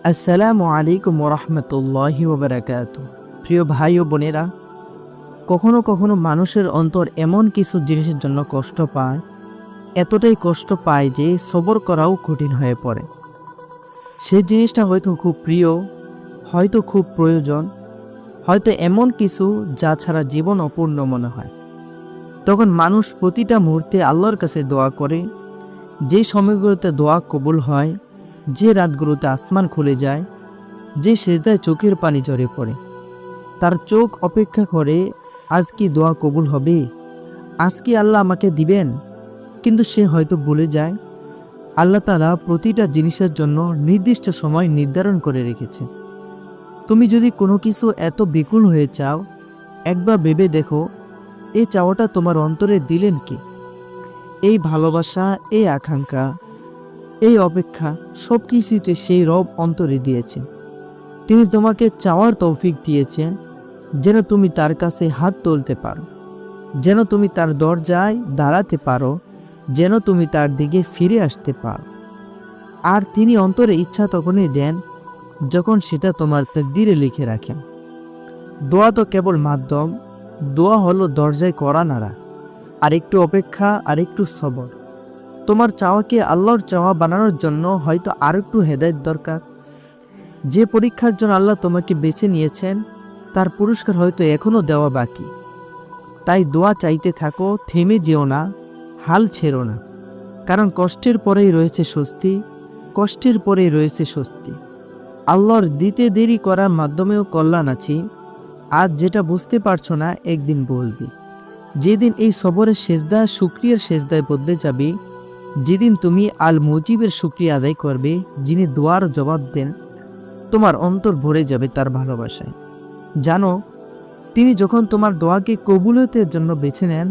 আসসালামু আলাইকুম ওরহমতুল্লাহি ওবারাকাতু। প্রিয় ভাই ও বোনেরা, কখনো কখনো মানুষের অন্তর এমন কিছু জিনিসের জন্য কষ্ট পায়, এতটাই কষ্ট পায় যে সবর করাও কঠিন হয়ে পড়ে। সেই জিনিসটা হয়তো খুব প্রিয়, হয়তো খুব প্রয়োজন, হয়তো এমন কিছু যা ছাড়া জীবন অপূর্ণ মনে হয়। তখন মানুষ প্রতিটা মুহূর্তে আল্লাহর কাছে দোয়া করে। যে সময়গুলোতে দোয়া কবুল হয়, যে রাতগুলোতে আসমান খুলে যায়, যে সেজদায় চোখের পানি ঝরে পড়ে, তার চোখ অপেক্ষা করে আজ কি দোয়া কবুল হবে, আজ কি আল্লাহ আমাকে দিবেন। কিন্তু সে হয়তো ভুলে যায় আল্লাহ তাআলা প্রতিটা জিনিসের জন্য নির্দিষ্ট সময় নির্ধারণ করে রেখেছে। তুমি যদি কোনো কিছু এত বিকুল হয়ে চাও, একবার ভেবে দেখো এই চাওয়াটা তোমার অন্তরে দিলেন কি? এই ভালোবাসা, এই আকাঙ্ক্ষা, এই অপেক্ষা সব কিছুতে সেই রব অন্তরে দিয়েছেন। তিনি তোমাকে চাওয়ার তৌফিক দিয়েছেন যেন তুমি তার কাছে হাত তুলতে পারো, যেন তুমি তার দরজায় দাঁড়াতে পারো, যেন তুমি তার দিকে ফিরে আসতে পারো। আর তিনি অন্তরে ইচ্ছা তখনই দেন যখন সেটা তোমার তাকদীরে লিখে রাখেন। দোয়া তো কেবল মাধ্যম, দোয়া হলো দরজায় করা নাড়া, আর একটু অপেক্ষা, আর একটু সবর। তোমার চাওয়াকে আল্লাহর চাওয়া বানানোর জন্য হয়তো আর একটু হেদায়েত দরকার। যে পরীক্ষার জন্য আল্লাহ তোমাকে বেছে নিয়েছেন তার পুরস্কার হয়তো এখনও দেওয়া বাকি। তাই দোয়া চাইতে থাকো, থেমে যেও না, হাল ছেড়ো না। কারণ কষ্টের পরেই রয়েছে স্বস্তি, কষ্টের পরেই রয়েছে স্বস্তি। আল্লাহর দিতে দেরি করার মাধ্যমেও কল্যাণ আছে। আজ যেটা বুঝতে পারছো না একদিন বলবি। যেদিন এই সবরের সেজদা শুকরিয়ার সেজদায় বদলে যাবে, যেদিন তুমি আল মুজিবের শুকরিয়া আদায় করবে, যিনি দোয়ার জবাব দেন, তোমার অন্তর ভরে যাবে তার ভালোবাসায়। জানো, তিনি যখন তোমার দোয়াকে কবুলিয়তের জন্য বেছে নেন,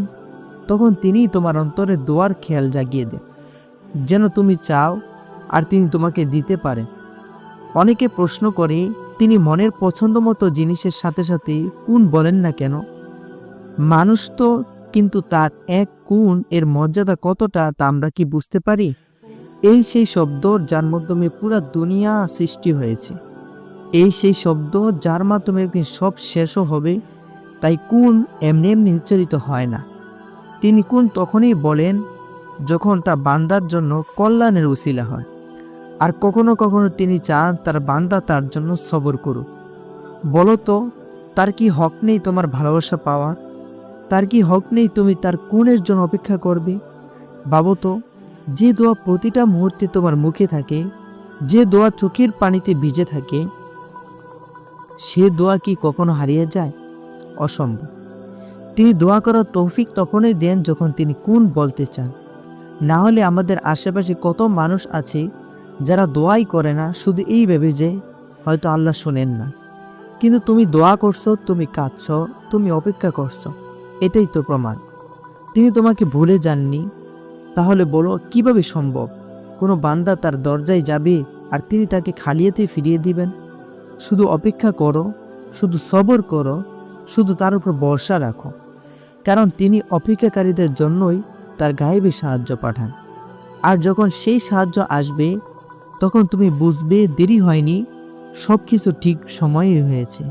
তখন তিনিই তোমার অন্তরে দোয়ার খেয়াল জাগিয়ে দেন, যেন তুমি চাও আর তিনি তোমাকে দিতে পারেন। অনেকে প্রশ্ন করে, তিনি মনের পছন্দ মতো জিনিসের সাথে সাথে কোন বলেন না কেন? মানুষ তো, কিন্তু তার এক কোন এর মর্যাদা কতটা তা আমরা কি বুঝতে পারি? এই সেই শব্দ যার মাধ্যমে পুরা দুনিয়া সৃষ্টি হয়েছে, এই সেই শব্দ যার মাধ্যমে একদিন সব শেষও হবে। তাই কোন এমনি এমনি উচ্চারিত হয় না। তিনি কোন তখনই বলেন যখন তা বান্দার জন্য কল্যাণের উসিলা হয়। আর কখনো কখনো তিনি চান তার বান্দা তার জন্য সবর করুক। বলো তো, তার কি হক নেই তোমার ভালোবাসা পাওয়ার? তার কি হক নেই তুমি তার কোনের জন্য অপেক্ষা করবে? ভাবো তো, যে দোয়া প্রতিটা মুহূর্তে তোমার মুখে থাকে, যে দোয়া চোখের পানিতে ভিজে থাকে, সে দোয়া কি কখনো হারিয়ে যায়? অসম্ভব। তিনি দোয়া করার তৌফিক তখনই দেন যখন তিনি কোন বলতে চান। না হলে আমাদের আশেপাশে কত মানুষ আছে যারা দোয়াই করে না, শুধু এই ভেবে যে হয়তো আল্লাহ শোনেন না। কিন্তু তুমি দোয়া করছো, তুমি কাঁদছ, তুমি অপেক্ষা করছো, এটাই তো প্রমাণ তিনি তোমাকে ভুলে যাননি। তাহলে বলো, কিভাবে সম্ভব কোনো বান্দা তার দরজায় যাবে আর তিনি তাকে খালিয়াতে ফিরিয়ে দিবেন? শুধু অপেক্ষা করো, শুধু সবর করো, শুধু তার উপর ভরসা রাখো। কারণ তিনি অপেক্ষাকারীদের জন্যই তার গায়েবী সাহায্য পাঠান। আর যখন সেই সাহায্য আসবে, তখন তুমি বুঝবে দেরি হয়নি, সব কিছু ঠিক সময়ে হয়েছে।